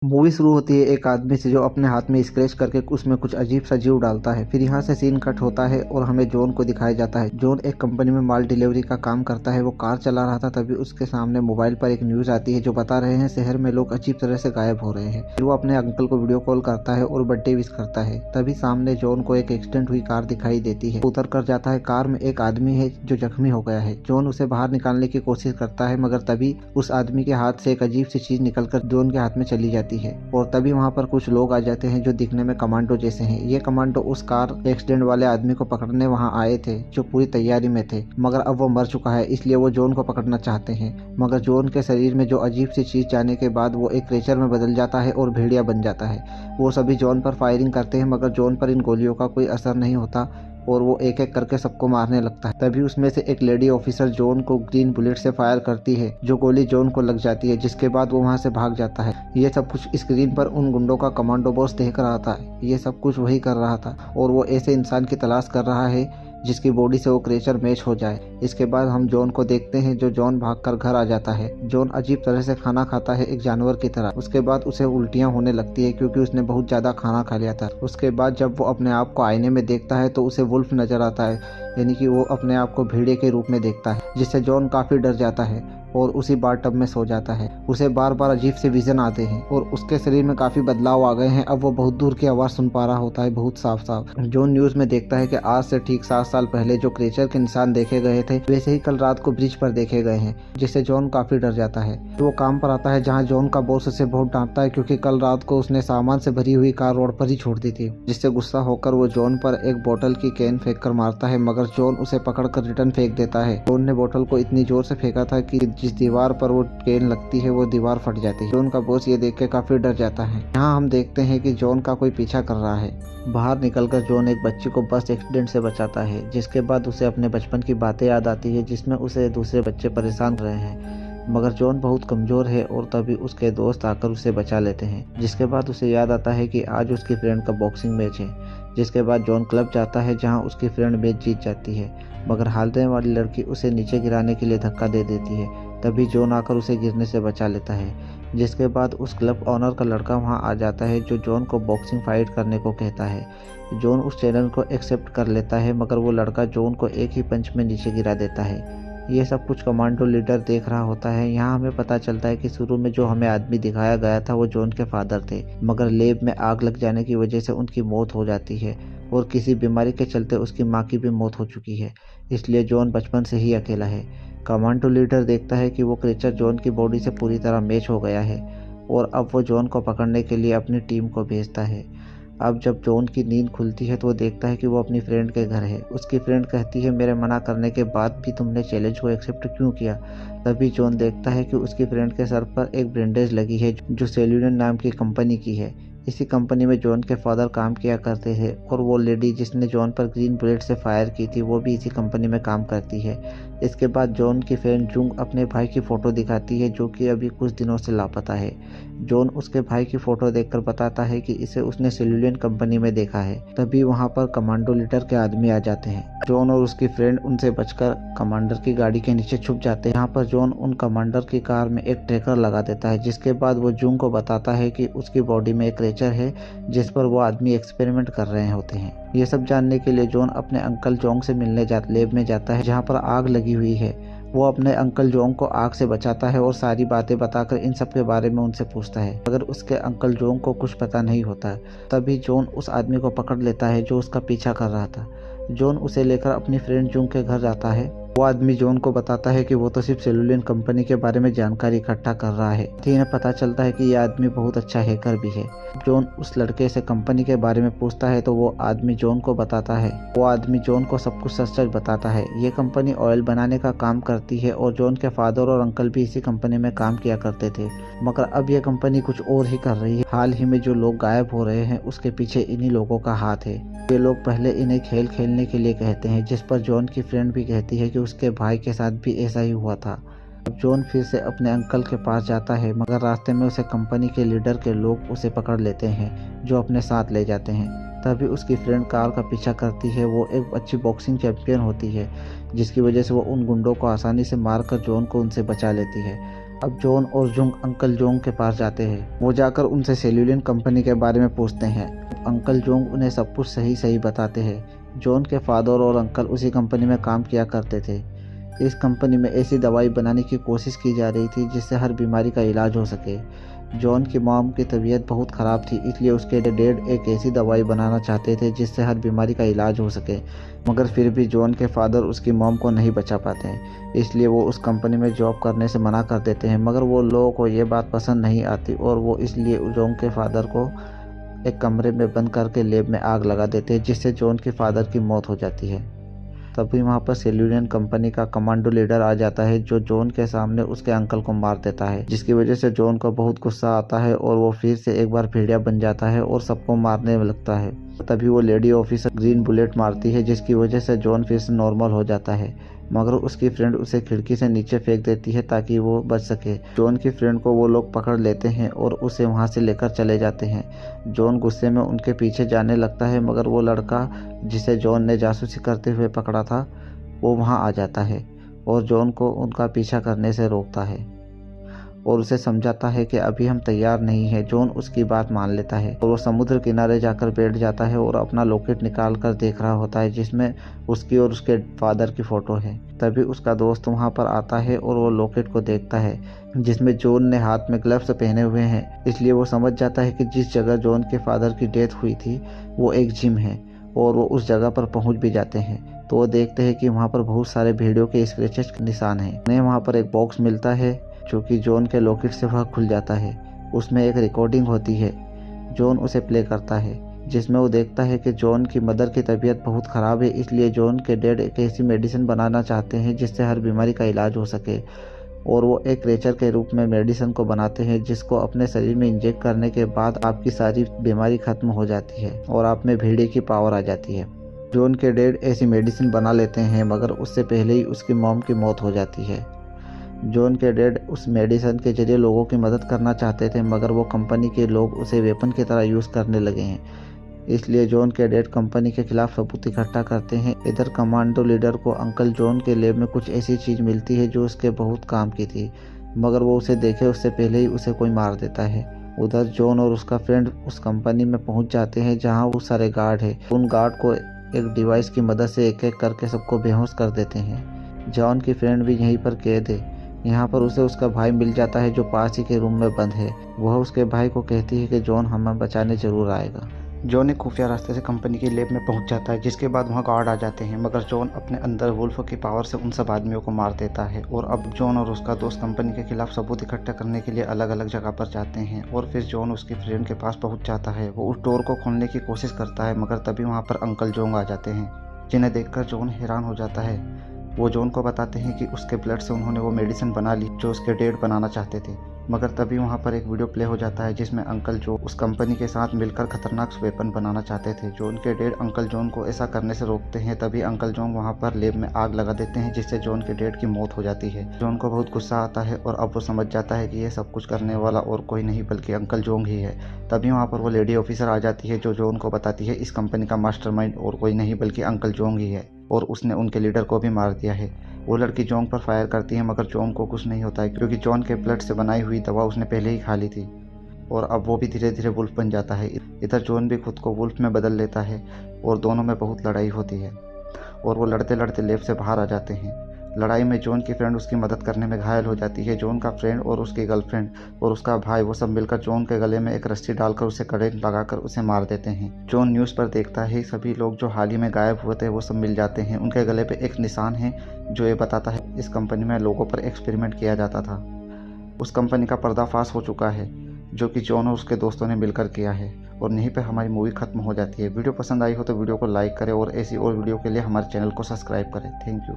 Movie शुरू होती है एक आदमी से जो अपने हाथ में स्क्रैच करके उसमें कुछ अजीब सा जीव डालता है। फिर यहाँ से सीन कट होता है और हमें जॉन को दिखाया जाता है। जॉन एक कंपनी में माल डिलीवरी का काम करता है। वो कार चला रहा था, तभी उसके सामने मोबाइल पर एक न्यूज आती है जो बता रहे हैं शहर में लोग अजीब तरह से गायब हो रहे हैं। फिर वो अपने अंकल को वीडियो कॉल करता है और बर्थडे विश करता है। तभी सामने जॉन को एक एक्सीडेंट हुई कार दिखाई देती है। उतर कर जाता है, कार में एक आदमी है जो जख्मी हो गया है। जॉन उसे बाहर निकालने की कोशिश करता है, मगर तभी उस आदमी के हाथ से एक अजीब सी चीज निकलकर जॉन के हाथ में चली जाती है और तभी वहाँ पर कुछ लोग आ जाते हैं जो दिखने में कमांडो जैसे हैं। ये कमांडो उस कार एक्सीडेंट वाले आदमी को पकड़ने वहाँ आए थे जो पूरी तैयारी में थे, मगर अब वो मर चुका है, इसलिए वो जॉन को पकड़ना चाहते हैं। मगर जॉन के शरीर में जो अजीब सी चीज जाने के बाद वो एक क्रेचर में बदल जाता है और भेड़िया बन जाता है। वो सभी जॉन पर फायरिंग करते हैं, मगर जॉन पर इन गोलियों का कोई असर नहीं होता और वो एक एक करके सबको मारने लगता है। तभी उसमें से एक लेडी ऑफिसर जॉन को ग्रीन बुलेट से फायर करती है, जो गोली जॉन को लग जाती है, जिसके बाद वो वहां से भाग जाता है। ये सब कुछ स्क्रीन पर उन गुंडों का कमांडो बॉस देख रहा था। ये सब कुछ वही कर रहा था और वो ऐसे इंसान की तलाश कर रहा है जिसकी बॉडी से वो क्रेचर मैच हो जाए। इसके बाद हम जॉन को देखते हैं जो जॉन भागकर घर आ जाता है। जॉन अजीब तरह से खाना खाता है, एक जानवर की तरह। उसके बाद उसे उल्टियां होने लगती है क्योंकि उसने बहुत ज्यादा खाना खा लिया था। उसके बाद जब वो अपने आप को आईने में देखता है तो उसे वुल्फ नजर आता है, यानी कि वो अपने आप को भेड़िए के रूप में देखता है, जिससे जॉन काफी डर जाता है और उसी बाथटब में सो जाता है। उसे बार बार अजीब से विजन आते हैं और उसके शरीर में काफी बदलाव आ गए हैं। अब वो बहुत दूर की आवाज सुन पा रहा होता है, बहुत साफ साफ। जॉन न्यूज में देखता है कि आज से ठीक 7 साल पहले जो क्रेचर के निशान देखे गए थे वैसे ही कल रात को ब्रिज पर देखे गए हैं, जिससे जॉन काफी डर जाता है। वो काम पर आता है जहाँ जॉन का बॉस उसे बहुत डांटता है क्योंकि कल रात को उसने सामान से भरी हुई कार रोड पर ही छोड़ दी थी, जिससे गुस्सा होकर वो जॉन पर एक बोतल की कैन फेंक कर मारता है, मगर जॉन उसे पकड़कर रिटर्न फेंक देता है। जॉन ने बोतल को इतनी जोर से फेंका था कि जिस दीवार पर वो कैन लगती है वो दीवार फट जाती है। जॉन का बॉस ये देख के काफी डर जाता है। यहाँ हम देखते हैं कि जॉन का कोई पीछा कर रहा है। बाहर निकलकर जॉन एक बच्ची को बस एक्सीडेंट से बचाता है, जिसके बाद उसे अपने बचपन की बातें याद आती है जिसमें उसे दूसरे बच्चे परेशान कर रहे हैं, मगर जॉन बहुत कमजोर है और तभी उसके दोस्त आकर उसे बचा लेते हैं। जिसके बाद उसे याद आता है कि आज उसकी फ्रेंड का बॉक्सिंग मैच है। जिसके बाद जॉन क्लब जाता है जहां उसकी फ्रेंड मैच जीत जाती है, मगर हारने वाली लड़की उसे नीचे गिराने के लिए धक्का दे देती है। तभी जॉन आकर उसे गिरने से बचा लेता है। जिसके बाद उस क्लब ऑनर का लड़का वहां आ जाता है जो जॉन को बॉक्सिंग फाइट करने को कहता है। जॉन उस चैलेंज को एक्सेप्ट कर लेता है, मगर वो लड़का जॉन को एक ही पंच में नीचे गिरा देता है। ये सब कुछ कमांडो लीडर देख रहा होता है। यहाँ हमें पता चलता है कि शुरू में जो हमें आदमी दिखाया गया था वो जॉन के फादर थे, मगर लैब में आग लग जाने की वजह से उनकी मौत हो जाती है और किसी बीमारी के चलते उसकी माँ की भी मौत हो चुकी है, इसलिए जॉन बचपन से ही अकेला है। कमांडो लीडर देखता है कि वो क्रीचर जॉन की बॉडी से पूरी तरह मैच हो गया है और अब वो जॉन को पकड़ने के लिए अपनी टीम को भेजता है। अब जब जॉन की नींद खुलती है तो वो देखता है कि वो अपनी फ्रेंड के घर है। उसकी फ्रेंड कहती है, मेरे मना करने के बाद भी तुमने चैलेंज को एक्सेप्ट क्यों किया? तभी जॉन देखता है कि उसकी फ्रेंड के सर पर एक बैंडेज लगी है जो सेल्यूलियन नाम की कंपनी की है। इसी कंपनी में जॉन के फादर काम किया करते थे और वो लेडी जिसने जॉन पर ग्रीन बुलेट से फायर की थी वो भी इसी कंपनी में काम करती है। इसके बाद जॉन की फ्रेंड जुंग अपने भाई की फ़ोटो दिखाती है जो कि अभी कुछ दिनों से लापता है। जॉन उसके भाई की फ़ोटो देखकर बताता है कि इसे उसने सेल्यूलियन कंपनी में देखा है। तभी वहाँ पर कमांडो लीडर के आदमी आ जाते हैं। जॉन और उसकी फ्रेंड उनसे बचकर कमांडर की गाड़ी के नीचे छुप जाते हैं। यहाँ पर जॉन उन कमांडर की कार में एक ट्रैकर लगा देता है, जिसके बाद वो जुंग को बताता है कि उसकी बॉडी में एक क्रेचर है जिस पर वो आदमी एक्सपेरिमेंट कर रहे होते हैं। ये सब जानने के लिए जॉन अपने अंकल जोंग से मिलने लैब में जाता है जहाँ पर आग लगी हुई है। वो अपने अंकल जोंग को आग से बचाता है और सारी बातें बताकर इन सब के बारे में उनसे पूछता है, अगर उसके अंकल जोंग को कुछ पता नहीं होता। तभी जॉन उस आदमी को पकड़ लेता है जो उसका पीछा कर रहा था। जॉन उसे लेकर अपनी फ्रेंड जुंग के घर जाता है। वो आदमी जॉन को बताता है कि वो तो सिर्फ सेल्यूलियन कंपनी के बारे में जानकारी इकट्ठा कर रहा है। इन्हें पता चलता है कि ये आदमी बहुत अच्छा हैकर भी है। जॉन उस लड़के से कंपनी के बारे में पूछता है तो वो आदमी जॉन को बताता है। वो आदमी जॉन को सब कुछ सच सच बताता है। ये कंपनी ऑयल बनाने का काम करती है और जॉन के फादर और अंकल भी इसी कंपनी में काम किया करते थे, मगर अब ये कंपनी कुछ और ही कर रही है। हाल ही में जो लोग गायब हो रहे हैं उसके पीछे इन्हीं लोगों का हाथ है। ये लोग पहले इन्हें खेल खेलने के लिए कहते हैं, जिस पर जॉन की फ्रेंड भी कहती है कि उसके भाई के साथ भी ऐसा ही हुआ था। अब जॉन फिर से अपने अंकल के पास जाता है, मगर रास्ते में उसे कंपनी के लीडर के लोग उसे पकड़ लेते हैं जो अपने साथ ले जाते हैं। तभी उसकी फ्रेंड कार का पीछा करती है। वो एक अच्छी बॉक्सिंग चैंपियन होती है, जिसकी वजह से वो उन गुंडों को आसानी से मारकर जॉन को उनसे बचा लेती है। अब जॉन और जुंग अंकल जोंग के पास जाते हैं। वो जाकर उनसे सेल्यूलियन कंपनी के बारे में पूछते हैं। अंकल जोंग उन्हें सब कुछ सही सही बताते हैं। जॉन के फादर और अंकल उसी कंपनी में काम किया करते थे। इस कंपनी में ऐसी दवाई बनाने की कोशिश की जा रही थी जिससे हर बीमारी का इलाज हो सके। जॉन की मॉम की तबीयत बहुत ख़राब थी, इसलिए उसके डैड एक ऐसी दवाई बनाना चाहते थे जिससे हर बीमारी का इलाज हो सके, मगर फिर भी जॉन के फादर उसकी मॉम को नहीं बचा पाते हैं, इसलिए वो उस कंपनी में जॉब करने से मना कर देते हैं। मगर वो लोगों को ये बात पसंद नहीं आती और वो इसलिए जॉन के फादर को एक कमरे में बंद करके लैब में आग लगा देते हैं, जिससे जॉन के फादर की मौत हो जाती है। तभी वहाँ पर सेल्यूलियन कंपनी का कमांडो लीडर आ जाता है, जो जॉन के सामने उसके अंकल को मार देता है, जिसकी वजह से जॉन को बहुत गुस्सा आता है और वो फिर से एक बार भेड़िया बन जाता है और सबको मारने लगता है। तभी वो लेडी ऑफिसर ग्रीन बुलेट मारती है, जिसकी वजह से जॉन फिर से नॉर्मल हो जाता है, मगर उसकी फ्रेंड उसे खिड़की से नीचे फेंक देती है ताकि वो बच सके। जॉन की फ्रेंड को वो लोग पकड़ लेते हैं और उसे वहाँ से लेकर चले जाते हैं। जॉन गुस्से में उनके पीछे जाने लगता है, मगर वो लड़का जिसे जॉन ने जासूसी करते हुए पकड़ा था वो वहाँ आ जाता है और जॉन को उनका पीछा करने से रोकता है और उसे समझाता है कि अभी हम तैयार नहीं हैं। जॉन उसकी बात मान लेता है और वो समुद्र किनारे जाकर बैठ जाता है और अपना लॉकेट निकाल कर देख रहा होता है, जिसमें उसकी और उसके फादर की फ़ोटो है। तभी उसका दोस्त वहाँ पर आता है और वो लॉकेट को देखता है, जिसमें जॉन ने हाथ में ग्लव्स पहने हुए हैं, इसलिए वो समझ जाता है कि जिस जगह जॉन के फादर की डेथ हुई थी वो एक जिम है और वो उस जगह पर पहुँच भी जाते हैं। तो वो देखते हैं कि वहाँ पर बहुत सारे भेड़ियों के स्क्रैचेस के निशान हैं। उन्हें वहाँ पर एक बॉक्स मिलता है जो कि जॉन के लॉकेट से वह खुल जाता है। उसमें एक रिकॉर्डिंग होती है। जॉन उसे प्ले करता है, जिसमें वो देखता है कि जॉन की मदर की तबीयत बहुत ख़राब है, इसलिए जॉन के डैड एक ऐसी मेडिसिन बनाना चाहते हैं जिससे हर बीमारी का इलाज हो सके, और वो एक क्रेचर के रूप में मेडिसिन को बनाते हैं जिसको अपने शरीर में इंजेक्ट करने के बाद आपकी सारी बीमारी ख़त्म हो जाती है और आप में भेड़िए की पावर आ जाती है। जॉन के डैड ऐसी मेडिसिन बना लेते हैं, मगर उससे पहले ही उसकी मॉम की मौत हो जाती है। जॉन के डैड उस मेडिसिन के जरिए लोगों की मदद करना चाहते थे, मगर वो कंपनी के लोग उसे वेपन की तरह यूज़ करने लगे हैं, इसलिए जॉन के डैड कंपनी के खिलाफ सबूत इकट्ठा करते हैं। इधर कमांडो लीडर को अंकल जॉन के लैब में कुछ ऐसी चीज़ मिलती है जो उसके बहुत काम की थी, मगर वो उसे देखे उससे पहले ही उसे कोई मार देता है। उधर जॉन और उसका फ्रेंड उस कंपनी में पहुंच जाते हैं जहां बहुत सारे गार्ड हैं। उन गार्ड को एक डिवाइस की मदद से एक एक करके सबको बेहोश कर देते हैं। जॉन की फ्रेंड भी यहीं पर कैद है। यहाँ पर उसे उसका भाई मिल जाता है जो पास ही के रूम में बंद है। वह उसके भाई को कहती है कि जॉन हमें बचाने जरूर आएगा। जॉन एक खुफिया रास्ते से कंपनी के लैब में पहुंच जाता है, जिसके बाद वहाँ गार्ड आ जाते हैं, मगर जॉन अपने अंदर वुल्फ की पावर से उन सब आदमियों को मार देता है। और अब जॉन और उसका दोस्त कंपनी के खिलाफ सबूत इकट्ठा करने के लिए अलग अलग जगह पर जाते हैं और फिर जॉन उसकी फ्रेंड के पास पहुँच जाता है। वो उस डोर को खोलने की कोशिश करता है, मगर तभी वहाँ पर अंकल जोंग आ जाते हैं, जिन्हें देखकर जॉन हैरान हो जाता है। वो जॉन को बताते हैं कि उसके ब्लड से उन्होंने वो मेडिसिन बना ली जो उसके डैड बनाना चाहते थे, मगर तभी वहाँ पर एक वीडियो प्ले हो जाता है जिसमें अंकल जो उस कंपनी के साथ मिलकर खतरनाक वेपन बनाना चाहते थे। जॉन के डैड अंकल जॉन को ऐसा करने से रोकते हैं। तभी अंकल जॉन वहाँ पर लैब में आग लगा देते हैं, जिससे जॉन के डैड की मौत हो जाती है। जॉन को बहुत गुस्सा आता है और अब वो समझ जाता है कि ये सब कुछ करने वाला और कोई नहीं बल्कि अंकल जॉन ही है। तभी वहाँ पर वो लेडी ऑफिसर आ जाती है जो जॉन को बताती है इस कंपनी का मास्टरमाइंड और कोई नहीं बल्कि अंकल जॉन ही है और उसने उनके लीडर को भी मार दिया है। वो लड़की जॉन पर फायर करती है, मगर जॉन को कुछ नहीं होता है क्योंकि जॉन के ब्लड से बनाई हुई दवा उसने पहले ही खा ली थी और अब वो भी धीरे धीरे वुल्फ बन जाता है। इधर जॉन भी खुद को वुल्फ में बदल लेता है और दोनों में बहुत लड़ाई होती है और वो लड़ते लड़ते लैब से बाहर आ जाते हैं। लड़ाई में जॉन की फ्रेंड उसकी मदद करने में घायल हो जाती है। जॉन का फ्रेंड और उसकी गर्लफ्रेंड और उसका भाई वो सब मिलकर जॉन के गले में एक रस्सी डालकर उसे करंट लगाकर उसे मार देते हैं। जॉन न्यूज़ पर देखता है सभी लोग जो हाल ही में गायब हुए थे वो सब मिल जाते हैं। उनके गले पे एक निशान है जो ये बताता है इस कंपनी में लोगों पर एक्सपेरिमेंट किया जाता था। उस कंपनी का पर्दाफाश हो चुका है जो कि जॉन और उसके दोस्तों ने मिलकर किया है और यहीं पे हमारी मूवी खत्म हो जाती है। वीडियो पसंद आई हो तो वीडियो को लाइक करें और ऐसी और वीडियो के लिए हमारे चैनल को सब्सक्राइब करें। Thank you.